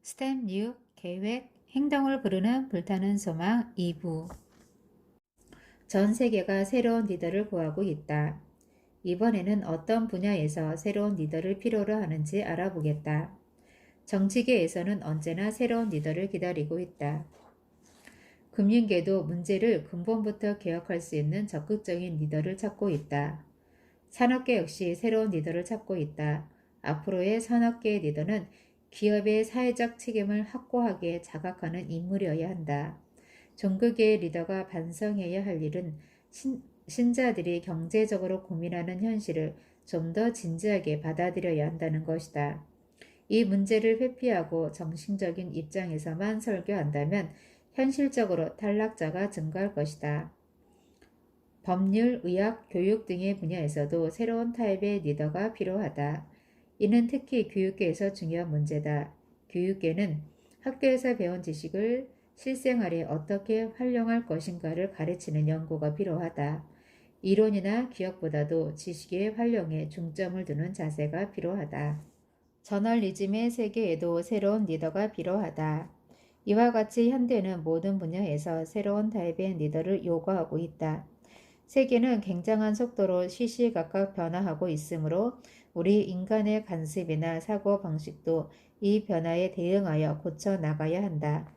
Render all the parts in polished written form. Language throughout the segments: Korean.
스텝 6. 계획, 행동을 부르는 불타는 소망 2부. 전 세계가 새로운 리더를 구하고 있다. 이번에는 어떤 분야에서 새로운 리더를 필요로 하는지 알아보겠다. 정치계에서는 언제나 새로운 리더를 기다리고 있다. 금융계도 문제를 근본부터 개혁할 수 있는 적극적인 리더를 찾고 있다. 산업계 역시 새로운 리더를 찾고 있다. 앞으로의 산업계의 리더는 기업의 사회적 책임을 확고하게 자각하는 인물이어야 한다. 종교계의 리더가 반성해야 할 일은 신자들이 경제적으로 고민하는 현실을 좀 더 진지하게 받아들여야 한다는 것이다. 이 문제를 회피하고 정신적인 입장에서만 설교한다면 현실적으로 탈락자가 증가할 것이다. 법률, 의학, 교육 등의 분야에서도 새로운 타입의 리더가 필요하다. 이는 특히 교육계에서 중요한 문제다. 교육계는 학교에서 배운 지식을 실생활에 어떻게 활용할 것인가를 가르치는 연구가 필요하다. 이론이나 기억보다도 지식의 활용에 중점을 두는 자세가 필요하다. 저널리즘의 세계에도 새로운 리더가 필요하다. 이와 같이 현대는 모든 분야에서 새로운 타입의 리더를 요구하고 있다. 세계는 굉장한 속도로 시시각각 변화하고 있으므로 우리 인간의 관습이나 사고방식도 이 변화에 대응하여 고쳐 나가야 한다.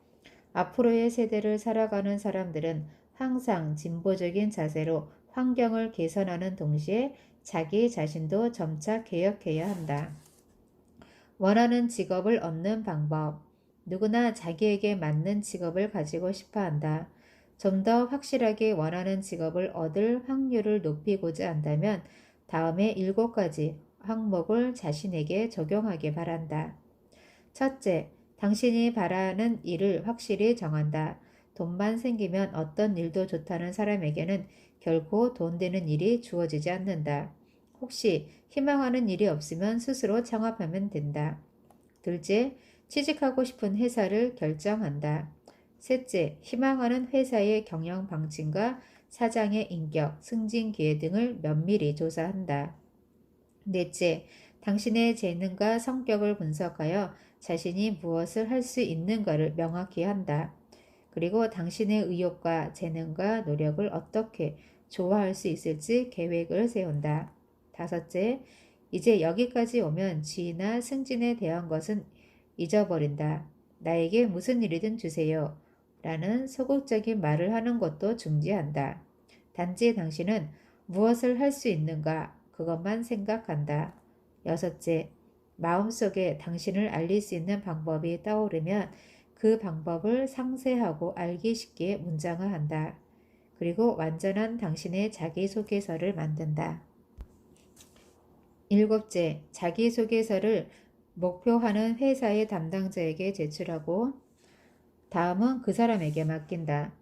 앞으로의 세대를 살아가는 사람들은 항상 진보적인 자세로 환경을 개선하는 동시에 자기 자신도 점차 개혁해야 한다. 원하는 직업을 얻는 방법. 누구나 자기에게 맞는 직업을 가지고 싶어 한다. 좀 더 확실하게 원하는 직업을 얻을 확률을 높이고자 한다면 다음에 7가지 항목을 자신에게 적용하기 바란다. 첫째, 당신이 바라는 일을 확실히 정한다. 돈만 생기면 어떤 일도 좋다는 사람에게는 결코 돈 되는 일이 주어지지 않는다. 혹시 희망하는 일이 없으면 스스로 창업하면 된다. 둘째, 취직하고 싶은 회사를 결정한다. 셋째, 희망하는 회사의 경영 방침과 사장의 인격, 승진 기회 등을 면밀히 조사한다. 넷째, 당신의 재능과 성격을 분석하여 자신이 무엇을 할 수 있는가를 명확히 한다. 그리고 당신의 의욕과 재능과 노력을 어떻게 조화할 수 있을지 계획을 세운다. 다섯째, 이제 여기까지 오면 지위나 승진에 대한 것은 잊어버린다. 나에게 무슨 일이든 주세요. 라는 소극적인 말을 하는 것도 중지한다. 단지 당신은 무엇을 할 수 있는가 그것만 생각한다. 여섯째, 마음속에 당신을 알릴 수 있는 방법이 떠오르면 그 방법을 상세하고 알기 쉽게 문장화한다. 그리고 완전한 당신의 자기소개서를 만든다. 일곱째, 자기소개서를 목표하는 회사의 담당자에게 제출하고 다음은 그 사람에게 맡긴다.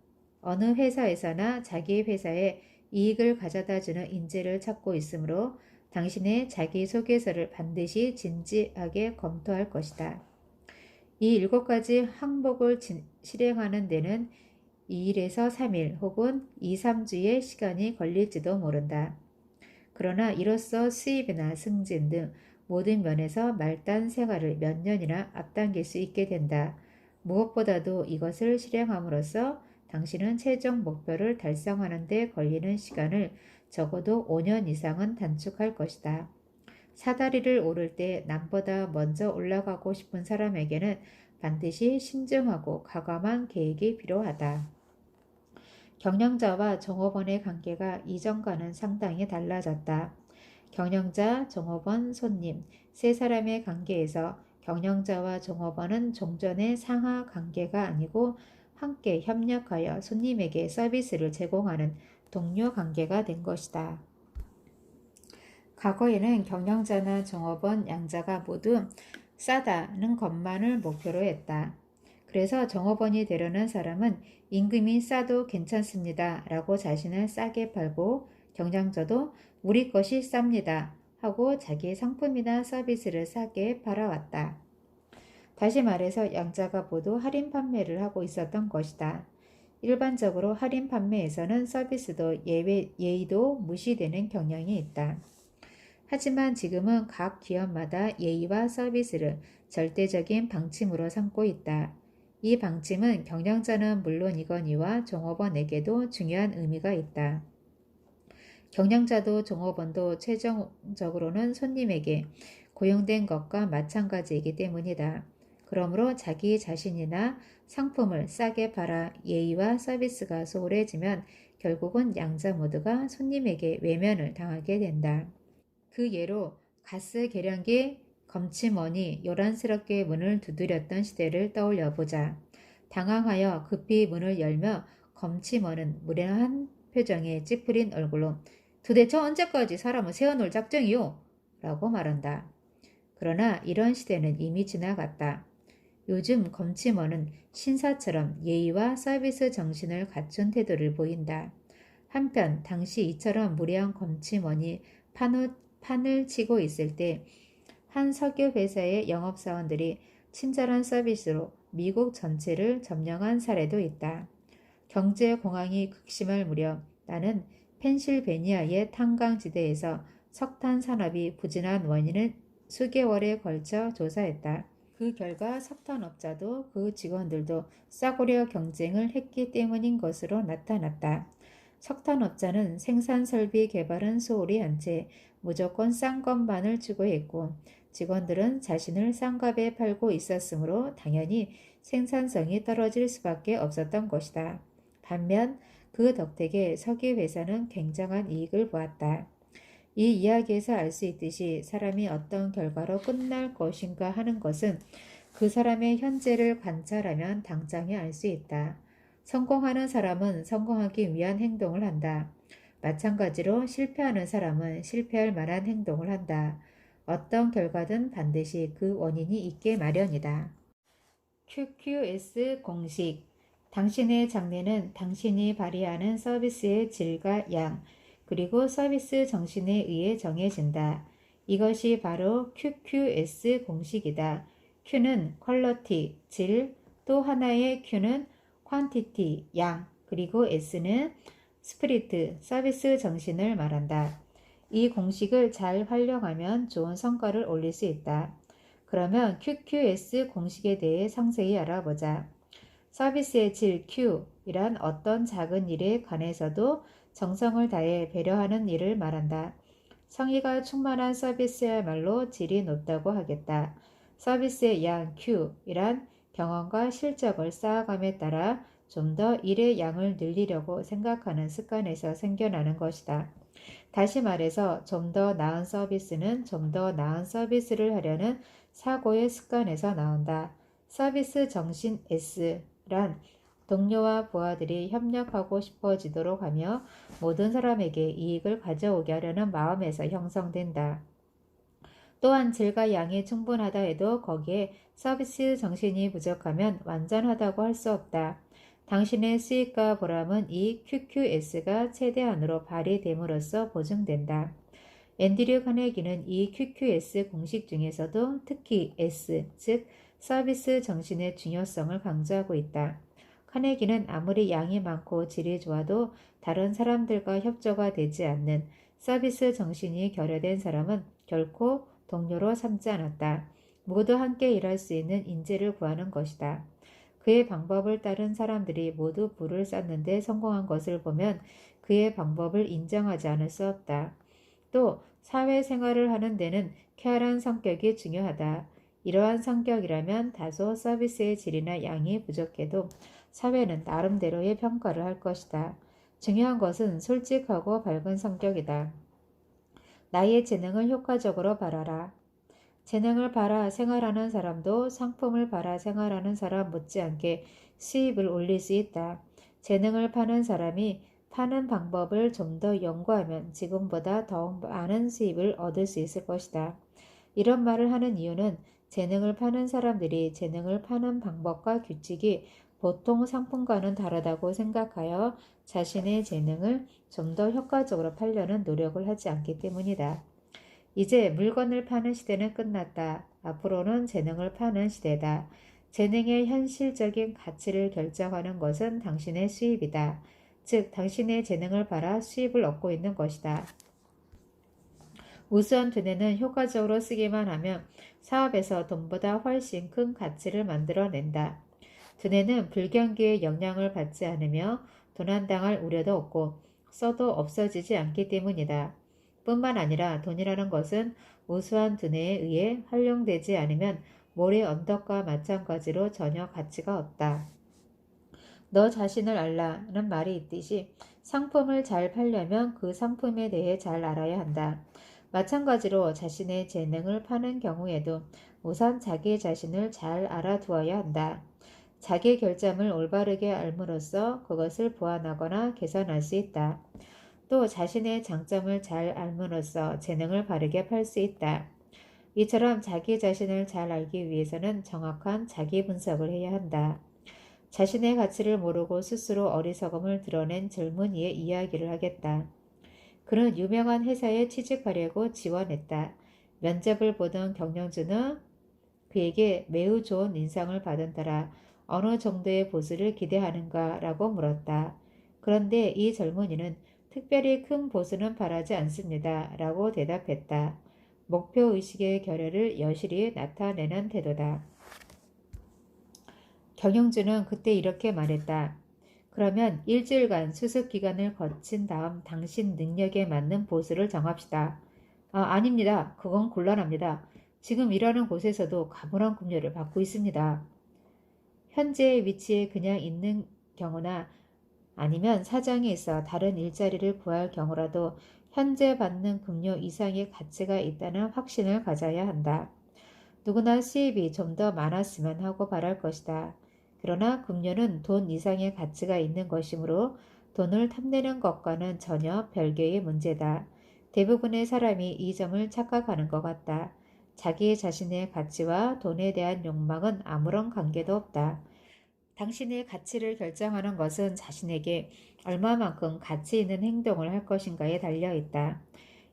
어느 회사에서나 자기 회사에 이익을 가져다주는 인재를 찾고 있으므로 당신의 자기소개서를 반드시 진지하게 검토할 것이다. 이 7가지 항목을 실행하는 데는 2일에서 3일 혹은 2, 3주의 시간이 걸릴지도 모른다. 그러나 이로써 수입이나 승진 등 모든 면에서 말단 생활을 몇 년이나 앞당길 수 있게 된다. 무엇보다도 이것을 실행함으로써 당신은 최종 목표를 달성하는 데 걸리는 시간을 적어도 5년 이상은 단축할 것이다. 사다리를 오를 때 남보다 먼저 올라가고 싶은 사람에게는 반드시 신중하고 과감한 계획이 필요하다. 경영자와 종업원의 관계가 이전과는 상당히 달라졌다. 경영자, 종업원, 손님, 세 사람의 관계에서 경영자와 종업원은 종전의 상하 관계가 아니고 함께 협력하여 손님에게 서비스를 제공하는 동료 관계가 된 것이다. 과거에는 경영자나 종업원 양자가 모두 싸다는 것만을 목표로 했다. 그래서 종업원이 되려는 사람은 임금이 싸도 괜찮습니다 라고 자신을 싸게 팔고 경영자도 우리 것이 쌉니다 하고 자기의 상품이나 서비스를 싸게 팔아왔다. 다시 말해서 양자가 모두 할인 판매를 하고 있었던 것이다. 일반적으로 할인 판매에서는 서비스도 예의도 무시되는 경향이 있다. 하지만 지금은 각 기업마다 예의와 서비스를 절대적인 방침으로 삼고 있다. 이 방침은 경영자는 물론이거니와 종업원에게도 중요한 의미가 있다. 경영자도 종업원도 최종적으로는 손님에게 고용된 것과 마찬가지이기 때문이다. 그러므로 자기 자신이나 상품을 싸게 팔아 예의와 서비스가 소홀해지면 결국은 양자 모두가 손님에게 외면을 당하게 된다. 그 예로 가스 계량기 검침원이 요란스럽게 문을 두드렸던 시대를 떠올려 보자. 당황하여 급히 문을 열며 검침원은 무례한 표정에 찌푸린 얼굴로 도대체 언제까지 사람을 세워놓을 작정이요? 라고 말한다. 그러나 이런 시대는 이미 지나갔다. 요즘 검침원은 신사처럼 예의와 서비스 정신을 갖춘 태도를 보인다. 한편 당시 이처럼 무례한 검침원이 판을 치고 있을 때 한 석유 회사의 영업사원들이 친절한 서비스로 미국 전체를 점령한 사례도 있다. 경제공황이 극심할 무렵 나는 펜실베니아의 탄광지대에서 석탄 산업이 부진한 원인을 수개월에 걸쳐 조사했다. 그 결과 석탄업자도 그 직원들도 싸구려 경쟁을 했기 때문인 것으로 나타났다. 석탄업자는 생산설비 개발은 소홀히 한 채 무조건 싼 것만을 추구했고 직원들은 자신을 싼 값에 팔고 있었으므로 당연히 생산성이 떨어질 수밖에 없었던 것이다. 반면 그 덕택에 석유회사는 굉장한 이익을 보았다. 이 이야기에서 알 수 있듯이 사람이 어떤 결과로 끝날 것인가 하는 것은 그 사람의 현재를 관찰하면 당장에 알 수 있다. 성공하는 사람은 성공하기 위한 행동을 한다. 마찬가지로 실패하는 사람은 실패할 만한 행동을 한다. 어떤 결과든 반드시 그 원인이 있게 마련이다. QQS 공식. 당신의 장래는 당신이 발휘하는 서비스의 질과 양, 그리고 서비스 정신에 의해 정해진다. 이것이 바로 QQS 공식이다. Q는 퀄리티, 질, 또 하나의 Q는 퀀티티, 양, 그리고 S는 스피리트, 서비스 정신을 말한다. 이 공식을 잘 활용하면 좋은 성과를 올릴 수 있다. 그러면 QQS 공식에 대해 상세히 알아보자. 서비스의 질 Q이란 어떤 작은 일에 관해서도 정성을 다해 배려하는 일을 말한다. 성의가 충만한 서비스야말로 질이 높다고 하겠다. 서비스의 양 Q이란 경험과 실적을 쌓아감에 따라 좀 더 일의 양을 늘리려고 생각하는 습관에서 생겨나는 것이다. 다시 말해서 좀 더 나은 서비스는 좀 더 나은 서비스를 하려는 사고의 습관에서 나온다. 서비스 정신 S란 동료와 부하들이 협력하고 싶어지도록 하며 모든 사람에게 이익을 가져오게 하려는 마음에서 형성된다. 또한 질과 양이 충분하다 해도 거기에 서비스 정신이 부족하면 완전하다고 할 수 없다. 당신의 수익과 보람은 이 QQS가 최대한으로 발휘됨으로써 보증된다. 앤드류 카네기는 이 QQS 공식 중에서도 특히 S, 즉 서비스 정신의 중요성을 강조하고 있다. 카네기는 아무리 양이 많고 질이 좋아도 다른 사람들과 협조가 되지 않는 서비스 정신이 결여된 사람은 결코 동료로 삼지 않았다. 모두 함께 일할 수 있는 인재를 구하는 것이다. 그의 방법을 따른 사람들이 모두 부를 쌓는데 성공한 것을 보면 그의 방법을 인정하지 않을 수 없다. 또 사회생활을 하는 데는 쾌활한 성격이 중요하다. 이러한 성격이라면 다소 서비스의 질이나 양이 부족해도 사회는 나름대로의 평가를 할 것이다. 중요한 것은 솔직하고 밝은 성격이다. 나의 재능을 효과적으로 발휘하라. 재능을 팔아 생활하는 사람도 상품을 팔아 생활하는 사람 못지않게 수입을 올릴 수 있다. 재능을 파는 사람이 파는 방법을 좀 더 연구하면 지금보다 더욱 많은 수입을 얻을 수 있을 것이다. 이런 말을 하는 이유는 재능을 파는 사람들이 재능을 파는 방법과 규칙이 보통 상품과는 다르다고 생각하여 자신의 재능을 좀 더 효과적으로 팔려는 노력을 하지 않기 때문이다. 이제 물건을 파는 시대는 끝났다. 앞으로는 재능을 파는 시대다. 재능의 현실적인 가치를 결정하는 것은 당신의 수입이다. 즉 당신의 재능을 팔아 수입을 얻고 있는 것이다. 우수한 두뇌는 효과적으로 쓰기만 하면 사업에서 돈보다 훨씬 큰 가치를 만들어낸다. 두뇌는 불경기의 영향을 받지 않으며 도난당할 우려도 없고 써도 없어지지 않기 때문이다. 뿐만 아니라 돈이라는 것은 우수한 두뇌에 의해 활용되지 않으면 모래 언덕과 마찬가지로 전혀 가치가 없다. 너 자신을 알라는 말이 있듯이 상품을 잘 팔려면 그 상품에 대해 잘 알아야 한다. 마찬가지로 자신의 재능을 파는 경우에도 우선 자기 자신을 잘 알아두어야 한다. 자기 결점을 올바르게 알므로써 그것을 보완하거나 개선할 수 있다. 또 자신의 장점을 잘 알므로써 재능을 바르게 팔 수 있다. 이처럼 자기 자신을 잘 알기 위해서는 정확한 자기 분석을 해야 한다. 자신의 가치를 모르고 스스로 어리석음을 드러낸 젊은이의 이야기를 하겠다. 그는 유명한 회사에 취직하려고 지원했다. 면접을 보던 경영진은 그에게 매우 좋은 인상을 받은 터라 어느 정도의 보수를 기대하는가 라고 물었다. 그런데 이 젊은이는 특별히 큰 보수는 바라지 않습니다 라고 대답했다. 목표의식의 결여를 여실히 나타내는 태도다. 경영주는 그때 이렇게 말했다. 그러면 일주일간 수습기간을 거친 다음 당신 능력에 맞는 보수를 정합시다. 아닙니다. 그건 곤란합니다. 지금 일하는 곳에서도 가물한 급료를 받고 있습니다. 현재의 위치에 그냥 있는 경우나 아니면 사정이 있어 다른 일자리를 구할 경우라도 현재 받는 급료 이상의 가치가 있다는 확신을 가져야 한다. 누구나 수입이 좀 더 많았으면 하고 바랄 것이다. 그러나 급료는 돈 이상의 가치가 있는 것이므로 돈을 탐내는 것과는 전혀 별개의 문제다. 대부분의 사람이 이 점을 착각하는 것 같다. 자기 자신의 가치와 돈에 대한 욕망은 아무런 관계도 없다. 당신의 가치를 결정하는 것은 자신에게 얼마만큼 가치 있는 행동을 할 것인가에 달려있다.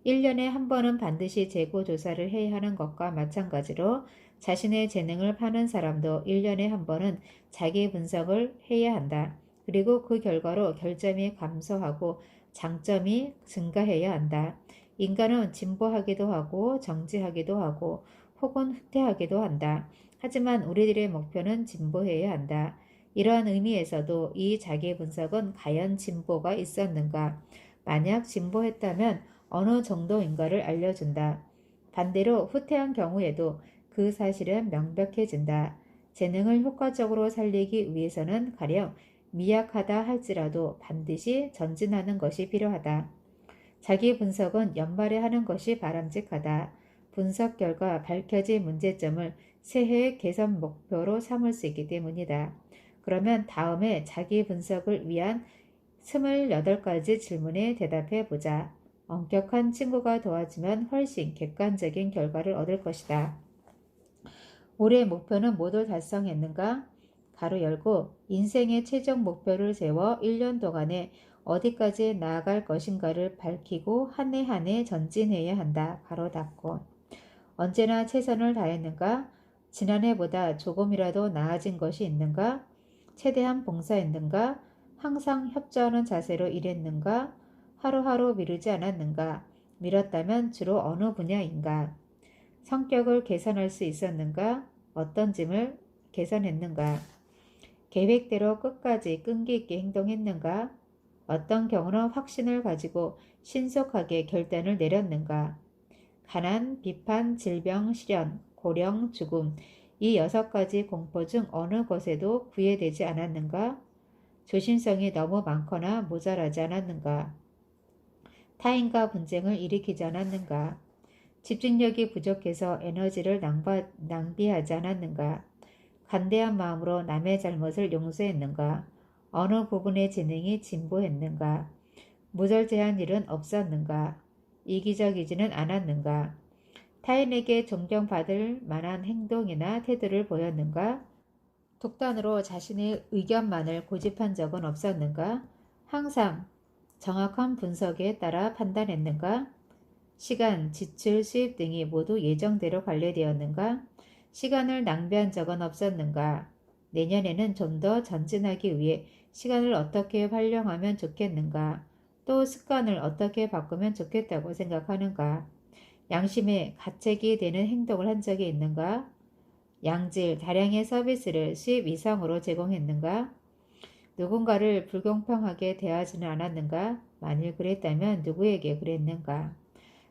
1년에 한 번은 반드시 재고 조사를 해야 하는 것과 마찬가지로 자신의 재능을 파는 사람도 1년에 한 번은 자기 분석을 해야 한다. 그리고 그 결과로 결점이 감소하고 장점이 증가해야 한다. 인간은 진보하기도 하고 정지하기도 하고 혹은 후퇴하기도 한다. 하지만 우리들의 목표는 진보해야 한다. 이러한 의미에서도 이 자기 분석은 과연 진보가 있었는가? 만약 진보했다면 어느 정도인가를 알려준다. 반대로 후퇴한 경우에도 그 사실은 명백해진다. 재능을 효과적으로 살리기 위해서는 가령 미약하다 할지라도 반드시 전진하는 것이 필요하다. 자기 분석은 연말에 하는 것이 바람직하다. 분석 결과 밝혀진 문제점을 새해의 개선 목표로 삼을 수 있기 때문이다. 그러면 다음에 자기 분석을 위한 28가지 질문에 대답해 보자. 엄격한 친구가 도와주면 훨씬 객관적인 결과를 얻을 것이다. 올해 목표는 모두 달성했는가? 가로 열고 인생의 최종 목표를 세워 1년 동안에 어디까지 나아갈 것인가를 밝히고 한 해 한 해 전진해야 한다. 가로 닫고 언제나 최선을 다했는가? 지난해보다 조금이라도 나아진 것이 있는가? 최대한 봉사했는가? 항상 협조하는 자세로 일했는가? 하루하루 미루지 않았는가? 미뤘다면 주로 어느 분야인가? 성격을 개선할 수 있었는가? 어떤 점을 개선했는가? 계획대로 끝까지 끈기 있게 행동했는가? 어떤 경우는 확신을 가지고 신속하게 결단을 내렸는가? 가난, 비판, 질병, 실현, 고령, 죽음 이 6가지 공포 중 어느 것에도 구애되지 않았는가? 조심성이 너무 많거나 모자라지 않았는가? 타인과 분쟁을 일으키지 않았는가? 집중력이 부족해서 에너지를 낭비하지 않았는가? 관대한 마음으로 남의 잘못을 용서했는가? 어느 부분의 재능이 진보했는가? 무절제한 일은 없었는가? 이기적이지는 않았는가? 타인에게 존경받을 만한 행동이나 태도를 보였는가? 독단으로 자신의 의견만을 고집한 적은 없었는가? 항상 정확한 분석에 따라 판단했는가? 시간, 지출, 수입 등이 모두 예정대로 관리되었는가? 시간을 낭비한 적은 없었는가? 내년에는 좀 더 전진하기 위해 시간을 어떻게 활용하면 좋겠는가? 또 습관을 어떻게 바꾸면 좋겠다고 생각하는가? 양심에 가책이 되는 행동을 한 적이 있는가? 양질, 다량의 서비스를 수입 이상으로 제공했는가? 누군가를 불공평하게 대하지는 않았는가? 만일 그랬다면 누구에게 그랬는가?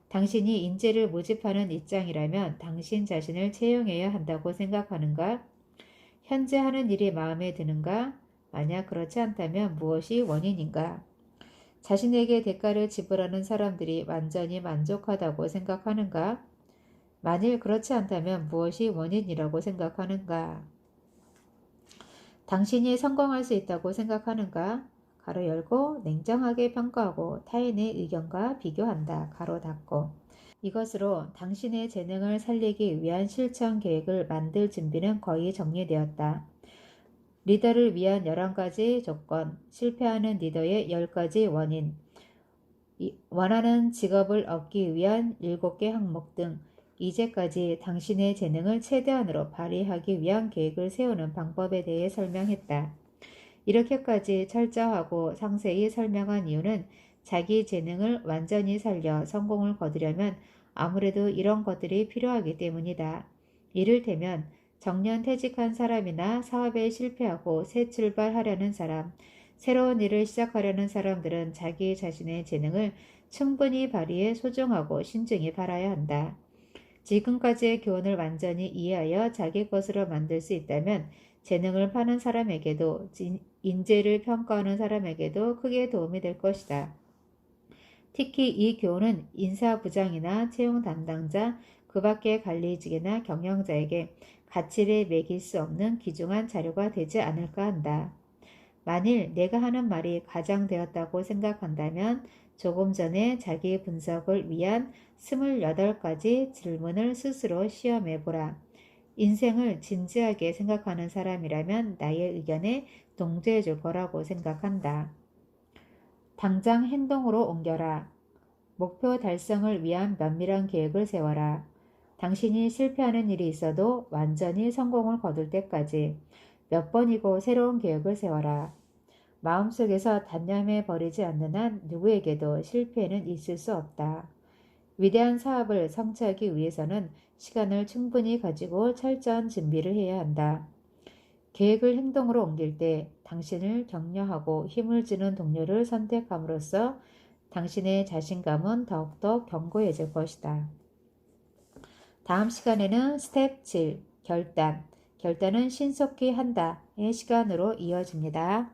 당신이 인재를 모집하는 입장이라면 당신 자신을 채용해야 한다고 생각하는가? 현재 하는 일이 마음에 드는가? 만약 그렇지 않다면 무엇이 원인인가? 자신에게 대가를 지불하는 사람들이 완전히 만족하다고 생각하는가? 만일 그렇지 않다면 무엇이 원인이라고 생각하는가? 당신이 성공할 수 있다고 생각하는가? 가로 열고 냉정하게 평가하고 타인의 의견과 비교한다. 가로 닫고. 이것으로 당신의 재능을 살리기 위한 실천 계획을 만들 준비는 거의 정리되었다. 리더를 위한 11가지 조건, 실패하는 리더의 10가지 원인, 원하는 직업을 얻기 위한 7개 항목 등 이제까지 당신의 재능을 최대한으로 발휘하기 위한 계획을 세우는 방법에 대해 설명했다. 이렇게까지 철저하고 상세히 설명한 이유는 자기 재능을 완전히 살려 성공을 거두려면 아무래도 이런 것들이 필요하기 때문이다. 이를테면 정년 퇴직한 사람이나 사업에 실패하고 새 출발하려는 사람, 새로운 일을 시작하려는 사람들은 자기 자신의 재능을 충분히 발휘해 소중하고 신중히 바라야 한다. 지금까지의 교훈을 완전히 이해하여 자기 것으로 만들 수 있다면 재능을 파는 사람에게도 인재를 평가하는 사람에게도 크게 도움이 될 것이다. 특히 이 교훈은 인사부장이나 채용 담당자, 그 밖의 관리직이나 경영자에게 가치를 매길 수 없는 귀중한 자료가 되지 않을까 한다. 만일 내가 하는 말이 가장되었다고 생각한다면 조금 전에 자기 분석을 위한 28가지 질문을 스스로 시험해보라. 인생을 진지하게 생각하는 사람이라면 나의 의견에 동조해 줄 거라고 생각한다. 당장 행동으로 옮겨라. 목표 달성을 위한 면밀한 계획을 세워라. 당신이 실패하는 일이 있어도 완전히 성공을 거둘 때까지 몇 번이고 새로운 계획을 세워라. 마음속에서 단념해 버리지 않는 한 누구에게도 실패는 있을 수 없다. 위대한 사업을 성취하기 위해서는 시간을 충분히 가지고 철저한 준비를 해야 한다. 계획을 행동으로 옮길 때 당신을 격려하고 힘을 주는 동료를 선택함으로써 당신의 자신감은 더욱더 견고해질 것이다. 다음 시간에는 스텝 7, 결단은 신속히 한다의 시간으로 이어집니다.